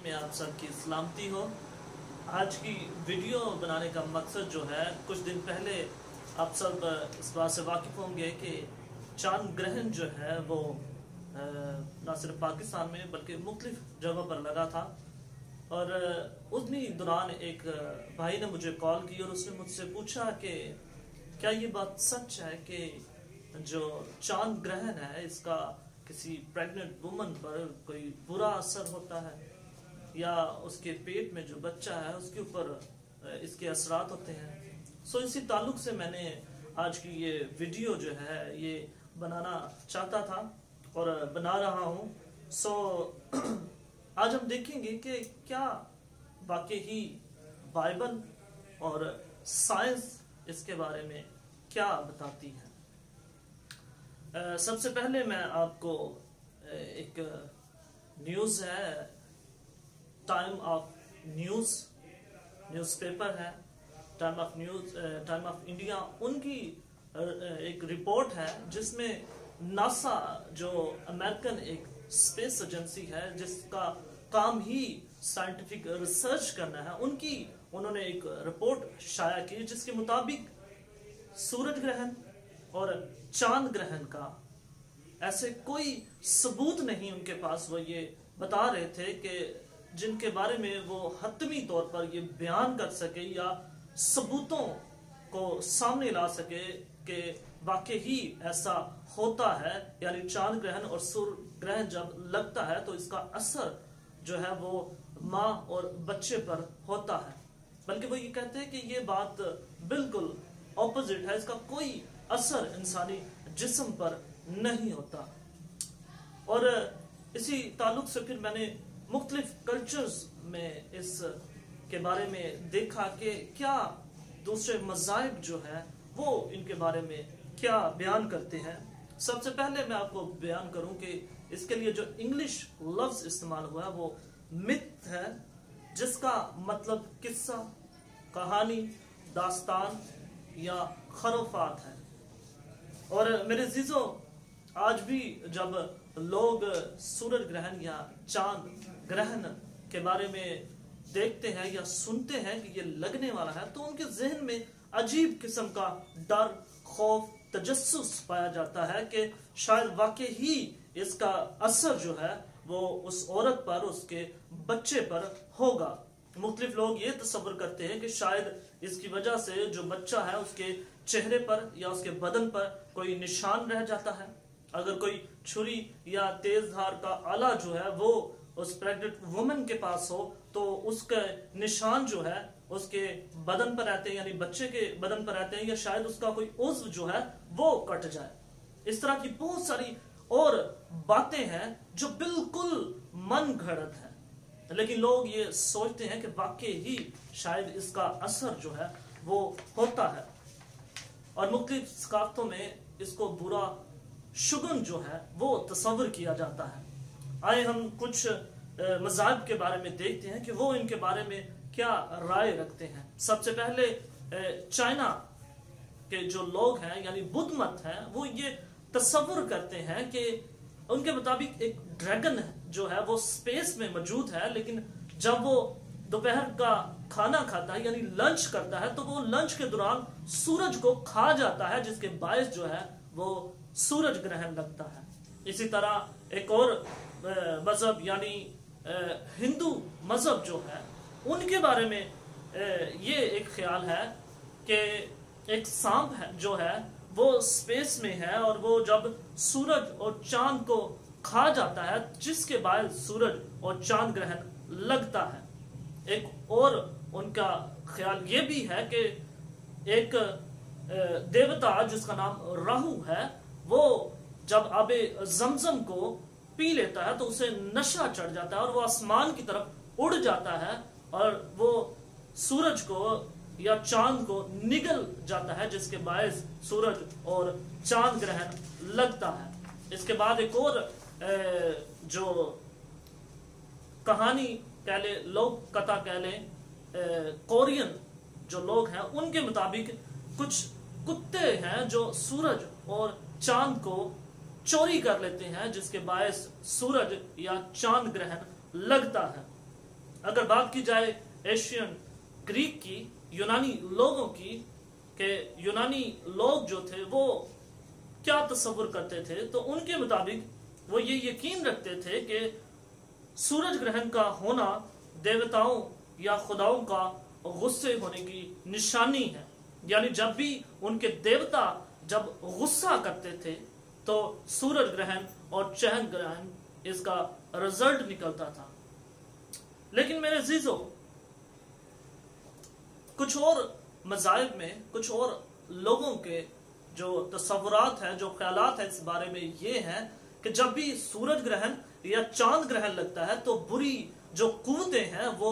में आप सबकी सलामती हो। आज की वीडियो बनाने का मकसद जो है, कुछ दिन पहले आप सब इस बात से वाकिफ़ होंगे कि चांद ग्रहण जो है वो न सिर्फ पाकिस्तान में बल्कि मुख्तलिफ जगहों पर लगा था। और उन्हीं दौरान एक भाई ने मुझे कॉल की और उसने मुझसे पूछा कि क्या ये बात सच है कि जो चांद ग्रहण है इसका किसी प्रेग्नेंट वुमन पर कोई बुरा असर होता है, या उसके पेट में जो बच्चा है उसके ऊपर इसके असरात होते हैं। सो इसी ताल्लुक से मैंने आज की ये वीडियो जो है ये बनाना चाहता था और बना रहा हूँ। सो आज हम देखेंगे कि क्या वाकई ही बाइबल और साइंस इसके बारे में क्या बताती है। सबसे पहले मैं आपको एक न्यूज़ है, टाइम ऑफ न्यूज़पेपर है, टाइम ऑफ इंडिया, उनकी एक रिपोर्ट है जिसमें नासा जो अमेरिकन एक स्पेस एजेंसी है जिसका काम ही साइंटिफिक रिसर्च करना है, उन्होंने एक रिपोर्ट शाया की जिसके मुताबिक सूरज ग्रहण और चांद ग्रहण का ऐसे कोई सबूत नहीं उनके पास। वो ये बता रहे थे कि जिनके बारे में वो हतमी तौर पर ये बयान कर सके या सबूतों को सामने ला सके कि वाकई ही ऐसा होता है, यानी चांद ग्रहण और सूर्य ग्रहण जब लगता है तो इसका असर जो है वो माँ और बच्चे पर होता है। बल्कि वो ये कहते हैं कि ये बात बिल्कुल ऑपोजिट है, इसका कोई असर इंसानी जिस्म पर नहीं होता। और इसी ताल्लुक से फिर मैंने मुख्तलिफ कल्चर्स में इस के बारे में देखा कि क्या दूसरे मज़ाहिब जो है वो इनके बारे में क्या बयान करते हैं। सबसे पहले मैं आपको बयान करूं कि इसके लिए जो इंग्लिश लफ्ज इस्तेमाल हुआ है वो मिथ है, जिसका मतलब किस्सा, कहानी, दास्तान या खराफात है। और मेरे जीजो, आज भी जब लोग सूरज ग्रहण या चांद ग्रहण के बारे में देखते हैं या सुनते हैं कि ये लगने वाला है तो उनके जहन में अजीब किस्म का डर, खौफ, तजस्सुस पाया जाता है कि शायद वाकई ही इसका असर जो है वो उस औरत पर, उसके बच्चे पर होगा। मुख्तलिफ लोग ये तस्वर करते हैं कि शायद इसकी वजह से जो बच्चा है उसके चेहरे पर या उसके बदन पर कोई निशान रह जाता है। अगर कोई छुरी या तेज धार का आला जो है वो उस प्रेग्नेंट वुमन के पास हो तो उसके निशान जो है उसके बदन पर रहते हैं, यानी बच्चे के बदन पर रहते हैं, या शायद उसका कोई उज़्व जो है वो कट जाए। इस तरह की बहुत सारी और बातें हैं जो बिल्कुल मन घड़त है, लेकिन लोग ये सोचते हैं कि वाकई ही शायद इसका असर जो है वो होता है। और मुख्तलिफ सकाफ़तों में इसको बुरा शुगन जो है वो तस्वर किया जाता है। आए हम कुछ मज़ाहिब के बारे में देखते हैं कि वो इनके बारे में क्या राय रखते हैं। सबसे पहले चाइना के जो लोग हैं यानी बुद्ध मत हैं, वो ये तस्वर करते हैं कि उनके मुताबिक एक ड्रैगन जो है वो स्पेस में मौजूद है, लेकिन जब वो दोपहर का खाना खाता है यानी लंच करता है तो वो लंच के दौरान सूरज को खा जाता है, जिसके बायस जो है वो सूरज ग्रहण लगता है। इसी तरह एक और मजहब यानी हिंदू मजहब जो है उनके बारे में ये एक ख्याल है कि एक सांप है जो है वो स्पेस में है और वो जब सूरज और चांद को खा जाता है जिसके बाद सूरज और चांद ग्रहण लगता है। एक और उनका ख्याल ये भी है कि एक देवता जिसका नाम राहु है वो जब आबे जमजम को पी लेता है तो उसे नशा चढ़ जाता है और वो आसमान की तरफ उड़ जाता है और वो सूरज को या चांद को निगल जाता है, जिसके बायस सूरज और चांद ग्रहण लगता है। इसके बाद एक और जो कहानी कह ले, लोक कथा कह ले, कोरियन जो लोग हैं उनके मुताबिक कुछ कुत्ते हैं जो सूरज और चांद को चोरी कर लेते हैं, जिसके बायस सूरज या चांद ग्रहण लगता है। अगर बात की जाए एशियन ग्रीक की, यूनानी लोगों की, कि यूनानी लोग जो थे वो क्या तस्वुर करते थे, तो उनके मुताबिक वो ये यकीन रखते थे कि सूरज ग्रहण का होना देवताओं या खुदाओं का गुस्से होने की निशानी है। यानी जब भी उनके देवता जब गुस्सा करते थे तो सूरज ग्रहण और चंद्र ग्रहण इसका रिजल्ट निकलता था। लेकिन मेरे अजीजों, कुछ और मज़ाहिब में कुछ और लोगों के जो तस्वुरात हैं, जो ख्यालात हैं इस बारे में ये हैं कि जब भी सूरज ग्रहण या चांद ग्रहण लगता है तो बुरी जो कुव्वतें हैं वो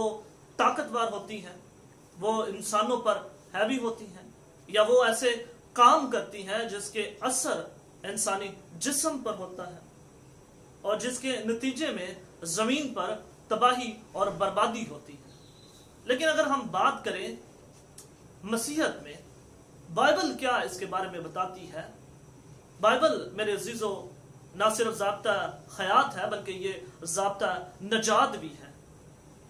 ताकतवर होती हैं, वो इंसानों पर हैवी होती हैं, या वो ऐसे काम करती हैं जिसके असर इंसानी जिस्म पर होता है और जिसके नतीजे में जमीन पर तबाही और बर्बादी होती है। लेकिन अगर हम बात करें मसीहत में, बाइबल क्या इसके बारे में बताती है? बाइबल मेरे अजीजों ना सिर्फ ज़ाब्ता हयात है बल्कि ये ज़ाब्ता नजात भी है।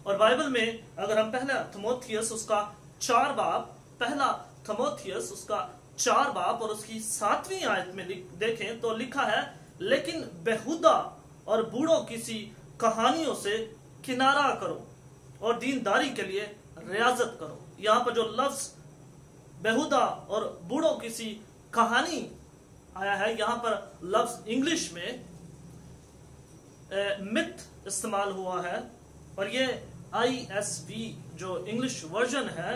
और बाइबल में अगर हम पहला थिमोथियस उसका 4 बाब, पहला थिमोथियस उसका 4 बाब और उसकी 7वीं आयत में देखें तो लिखा है, लेकिन बेहुदा और बूढ़ों किसी कहानियों से किनारा करो और दीनदारी के लिए रियाजत करो। यहाँ पर जो लफ्ज बेहुदा और बूढ़ों किसी कहानी आया है, यहाँ पर लफ्ज इंग्लिश में मिथ इस्तेमाल हुआ है और ये ISV जो इंग्लिश वर्जन है,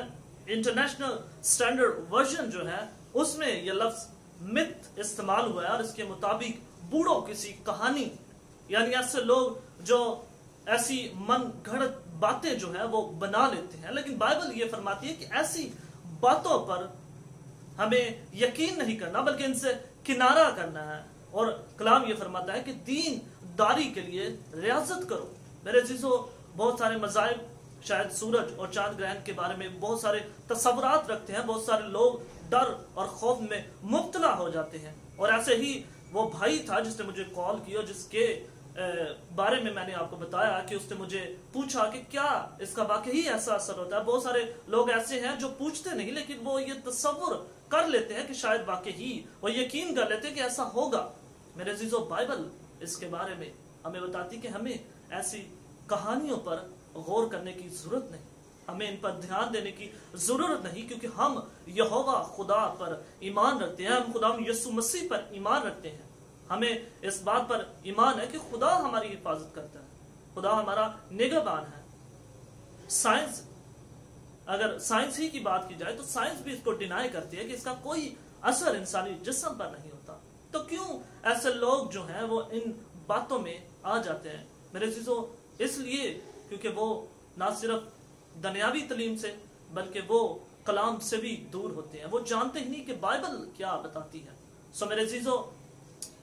इंटरनेशनल स्टैंडर्ड वर्जन जो है, उसमें ये लफ्ज मिथ इस्तेमाल हुआ है और इसके मुताबिक बूढ़ों किसी कहानी, यानी ऐसे लोग जो ऐसी मन घड़त बातें जो है वो बना लेते हैं। लेकिन बाइबल ये फरमाती है कि ऐसी बातों पर हमें यकीन नहीं करना बल्कि इनसे किनारा करना है। और कलाम ये फरमाता है कि दीनदारी के लिए रियाजत करो। मेरे अजीजों, बहुत सारे मज़ाहिब शायद सूरज और चांद ग्रहण के बारे में बहुत सारे तस्वुरात रखते हैं, बहुत सारे लोग डर और खौफ में मुब्तला हो जाते हैं। और ऐसे ही वो भाई था जिसने मुझे कॉल की और जिसके बारे में मैंने आपको बताया कि उसने मुझे पूछा कि क्या इसका वाकई ऐसा असर होता है। बहुत सारे लोग ऐसे हैं जो पूछते नहीं लेकिन वो ये तस्वुर कर लेते हैं कि शायद वाकई वो यकीन कर लेते हैं कि ऐसा होगा। मेरे अजीजों, बाइबल इसके बारे में हमें बताती कि हमें ऐसी कहानियों पर गौर करने की जरूरत नहीं, हमें इन पर ध्यान देने की जरूरत नहीं, क्योंकि हम यहोवा खुदा पर ईमान रखते हैं, हम खुदा यीशु मसीह पर ईमान रखते हैं। हमें इस बात पर ईमान है कि खुदा हमारी हिफाजत करता है, खुदा हमारा निगहबान है। साइंस, अगर साइंस ही की बात की जाए तो साइंस भी इसको डिनाई करती है कि इसका कोई असर इंसानी जिस्म पर नहीं होता। तो क्यों ऐसे लोग जो हैं वो इन बातों में आ जाते हैं? मेरे चीजों, इसलिए क्योंकि वो ना सिर्फ दुनियावी तालीम से बल्कि वो कलाम से भी दूर होते हैं। वो जानते ही नहीं कि बाइबल क्या बताती है। सो मेरे चीजों,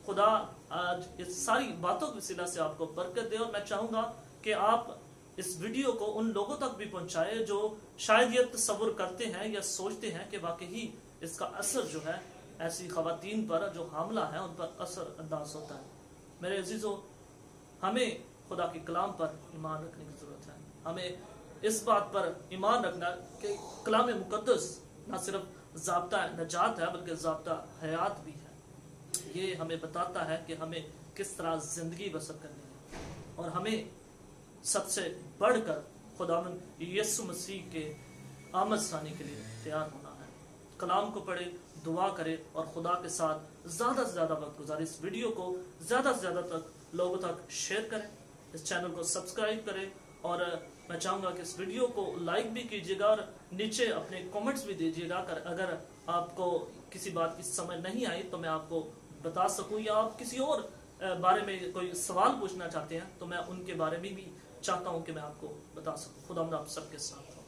खुदा आज इस सारी बातों की वसीला से आपको बरकत दे। और मैं चाहूंगा कि आप इस वीडियो को उन लोगों तक भी पहुंचाए जो शायद ये तस्वुर करते हैं या सोचते हैं कि वाकई इसका असर जो है ऐसी खवातीन पर जो हामला है उन पर असर अंदाज होता है। मेरे अजीजों, हमें खुदा के कलाम पर ईमान रखने की जरूरत है। हमें इस बात पर ईमान रखना कि कलाम मुकद्दस न सिर्फ ज़ाब्ता नजात है बल्कि ज़ाब्ता हयात भी है। ये हमें बताता है कि हमें किस तरह जिंदगी बसर करनी है और हमें सबसे बढ़कर खुदावंद यीशु मसीह के आमद सानी के लिए तैयार होना है। कलाम को पढ़े, दुआ करे और खुदा के साथ ज़्यादा से ज़्यादा वक्त गुजारे। इस वीडियो को ज़्यादा से ज़्यादा तक लोगों तक शेयर करें, इस चैनल को सब्सक्राइब करें और मैं चाहूँगा कि इस वीडियो को लाइक भी कीजिएगा और नीचे अपने कमेंट्स भी दीजिएगा। अगर आपको किसी बात की समझ नहीं आई तो मैं आपको बता सकूं, या आप किसी और बारे में कोई सवाल पूछना चाहते हैं तो मैं उनके बारे में भी चाहता हूं कि मैं आपको बता सकूं। खुदा आप सबके साथ हो।